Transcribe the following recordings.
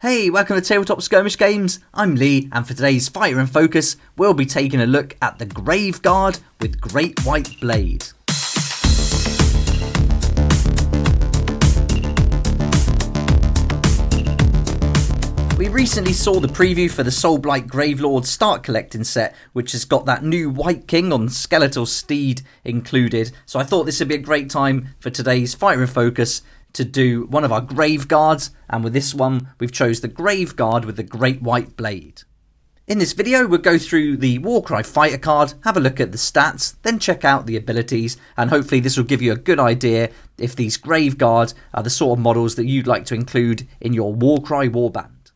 Hey, welcome to Tabletop Skirmish Games. I'm Lee, and for today's Fighter in Focus, we'll be taking a look at the Graveguard with Great Wight Blade. We recently saw the preview for the Soulblight Gravelords Start Collecting set, which has got that new White King on Skeletal Steed included. So I thought this would be a great time for today's Fighter in Focus to do one of our Graveguards, and with this one we've chose the Graveguard with the Great Wight Blade. In this video we'll go through the Warcry fighter card, have a look at the stats, then check out the abilities, and hopefully this will give you a good idea if these Graveguard are the sort of models that you'd like to include in your Warcry warband.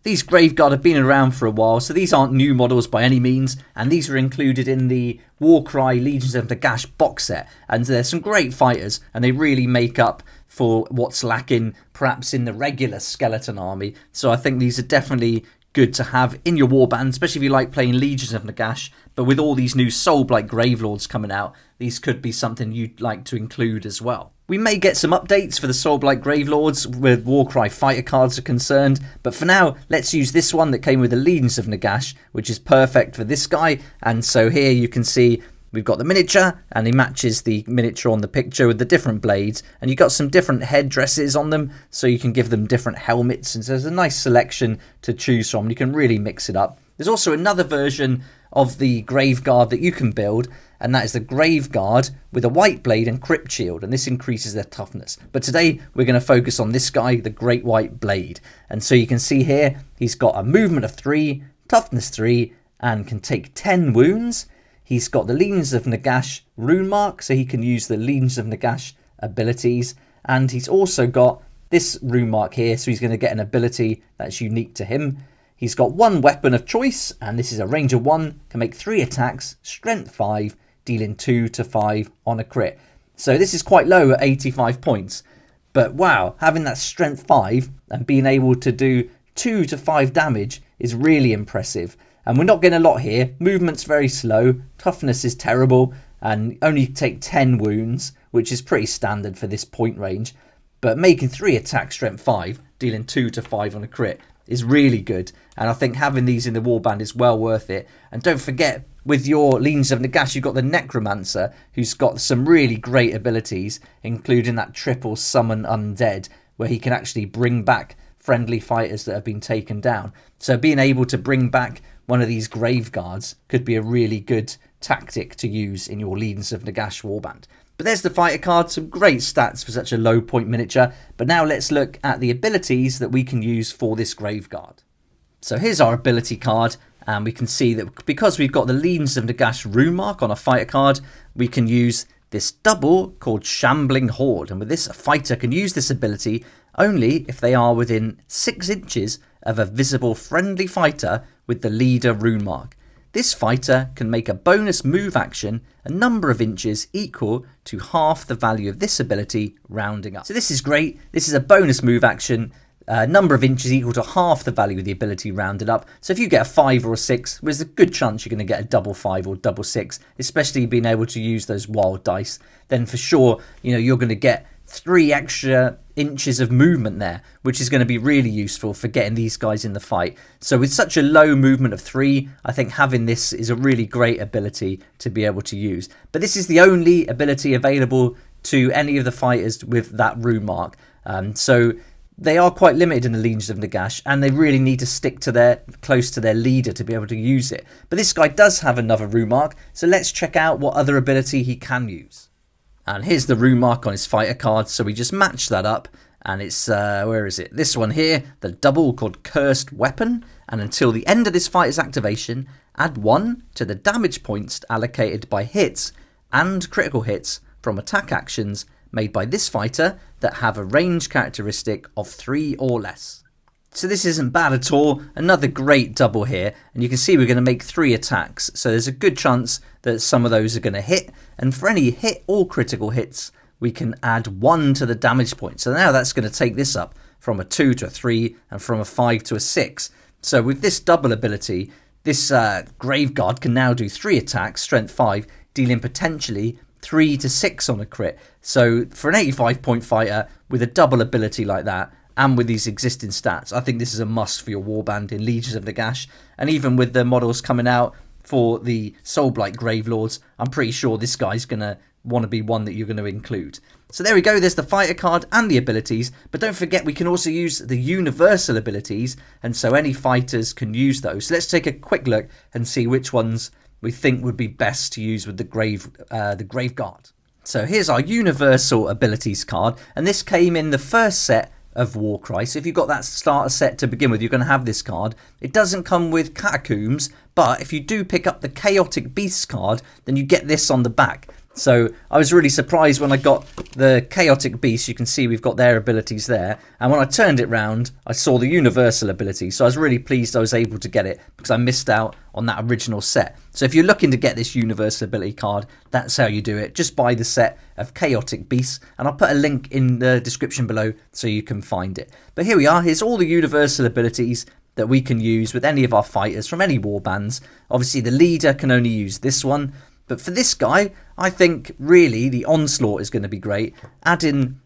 These Graveguard have been around for a while, so these aren't new models by any means, and these were included in the Warcry Legions of Nagash box set, and there's some great fighters, and they really make up for what's lacking perhaps in the regular skeleton army. So I think these are definitely good to have in your warband, especially if you like playing Legions of Nagash. But with all these new Soulblight Gravelords coming out, these could be something you'd like to include as well. We may get some updates for the Soulblight Gravelords with Warcry fighter cards are concerned, but for now, let's use this one that came with the Legions of Nagash, which is perfect for this guy. And so here you can see we've got the miniature, and he matches the miniature on the picture with the different blades, and you've got some different headdresses on them, so you can give them different helmets, and so there's a nice selection to choose from. You can really mix it up. There's also another version of the Graveguard that you can build, and that is the Graveguard with a white blade and crypt shield, and this increases their toughness. But today we're going to focus on this guy, the Great Wight Blade. And so you can see here he's got a movement of 3, toughness 3, and can take 10 wounds. He's got the Legions of Nagash rune mark, so he can use the Legions of Nagash abilities, and he's also got this rune mark here, so he's going to get an ability that's unique to him. He's got one weapon of choice, and this is a range of 1, can make 3 attacks, strength 5, dealing 2 to 5 on a crit. So this is quite low at 85 points, but wow, having that strength 5 and being able to do 2 to 5 damage is really impressive. And we're not getting a lot here. Movement's very slow, toughness is terrible, and only take 10 wounds, which is pretty standard for this point range. But making 3 attacks, strength 5, dealing 2 to 5 on a crit is really good, and I think having these in the warband is well worth it. And don't forget, with your Legions of Nagash, you've got the Necromancer, who's got some really great abilities, including that triple summon undead, where he can actually bring back friendly fighters that have been taken down. So being able to bring back one of these Graveguards could be a really good tactic to use in your Legions of Nagash warband. But there's the fighter card, some great stats for such a low point miniature. But now let's look at the abilities that we can use for this Graveguard. So here's our ability card, and we can see that because we've got the Legions of Nagash rune mark on a fighter card, we can use this double called Shambling Horde. And with this, a fighter can use this ability only if they are within 6 inches of a visible friendly fighter with the leader rune mark. This fighter can make a bonus move action a number of inches equal to half the value of this ability, rounding up. So this is great. This is a bonus move action, a number of inches equal to half the value of the ability, rounded up. So if you get a 5 or a 6, there's a good chance you're going to get a double 5 or double 6, especially being able to use those wild dice. Then for sure, you're going to get 3 extra inches of movement there, which is going to be really useful for getting these guys in the fight. So with such a low movement of 3, I think having this is a really great ability to be able to use. But this is the only ability available to any of the fighters with that rune mark. So they are quite limited in the Legions of Nagash, and they really need to stick to close to their leader to be able to use it. But this guy does have another rune mark, so let's check out what other ability he can use. And here's the rune mark on his fighter card, so we just match that up, and it's, where is it? This one here, the double called Cursed Weapon, and until the end of this fighter's activation, add 1 to the damage points allocated by hits and critical hits from attack actions made by this fighter that have a range characteristic of 3 or less. So this isn't bad at all. Another great double here, and you can see we're going to make 3 attacks, so there's a good chance that some of those are going to hit, and for any hit or critical hits we can add 1 to the damage point. So now that's going to take this up from a 2 to a 3 and from a 5 to a 6. So with this double ability, this Graveguard can now do 3 attacks, strength 5, dealing potentially 3 to 6 on a crit. So for an 85 point fighter with a double ability like that, and with these existing stats, I think this is a must for your warband in Legions of Nagash. And even with the models coming out for the Soulblight Gravelords, I'm pretty sure this guy's going to want to be one that you're going to include. So there we go, there's the fighter card and the abilities, but don't forget we can also use the universal abilities, and so any fighters can use those. So let's take a quick look and see which ones we think would be best to use with the Grave Guard. So here's our universal abilities card, and this came in the first set of Warcry. So if you've got that starter set to begin with, you're going to have this card. It doesn't come with Catacombs, but if you do pick up the Chaotic Beasts card, then you get this on the back. So I was really surprised when I got the Chaotic Beasts. You can see we've got their abilities there. And when I turned it round, I saw the universal ability. So I was really pleased I was able to get it because I missed out on that original set. So if you're looking to get this universal ability card, that's how you do it. Just buy the set of Chaotic Beasts. And I'll put a link in the description below so you can find it. But here we are. Here's all the universal abilities that we can use with any of our fighters from any warbands. Obviously, the leader can only use this one. But for this guy, I think really the Onslaught is going to be great. Adding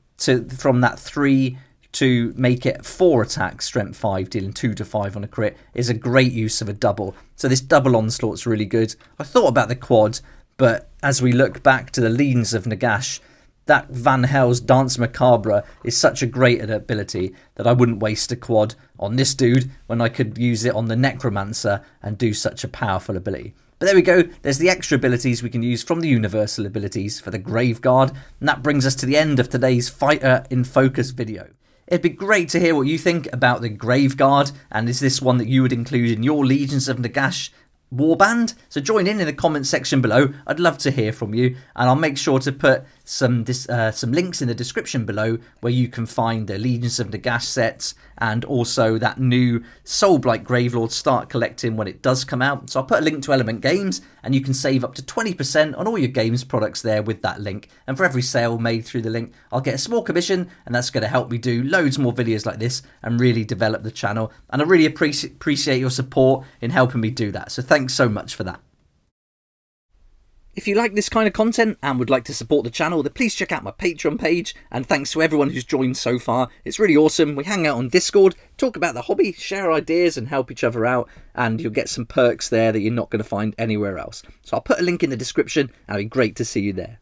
from that 3 to make it 4 attacks, strength 5, dealing 2 to 5 on a crit, is a great use of a double. So this double Onslaught's really good. I thought about the quad, but as we look back to the Legions of Nagash, that Van Hel's Dance Macabre is such a great ability that I wouldn't waste a quad on this dude when I could use it on the Necromancer and do such a powerful ability. But there we go, there's the extra abilities we can use from the universal abilities for the Grave Guard, and that brings us to the end of today's Fighter in Focus video. It'd be great to hear what you think about the Grave Guard, and is this one that you would include in your Legions of Nagash warband? So join in the comment section below. I'd love to hear from you, and I'll make sure to put some links in the description below where you can find the Legions of Nagash sets and also that new Soulblight Gravelords start collecting when it does come out. So I'll put a link to Element Games, and you can save up to 20% on all your games products there with that link. And for every sale made through the link, I'll get a small commission, and that's going to help me do loads more videos like this and really develop the channel. And I really appreciate your support in helping me do that. So thanks so much for that. If you like this kind of content and would like to support the channel, then please check out my Patreon page, and thanks to everyone who's joined so far. It's really awesome. We hang out on Discord, talk about the hobby, share ideas and help each other out, and you'll get some perks there that you're not going to find anywhere else. So I'll put a link in the description, and it'll be great to see you there.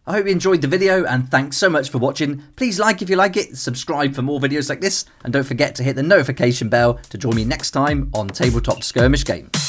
I hope you enjoyed the video, and thanks so much for watching. Please like if you like it, subscribe for more videos like this, and don't forget to hit the notification bell to join me next time on Tabletop Skirmish Games.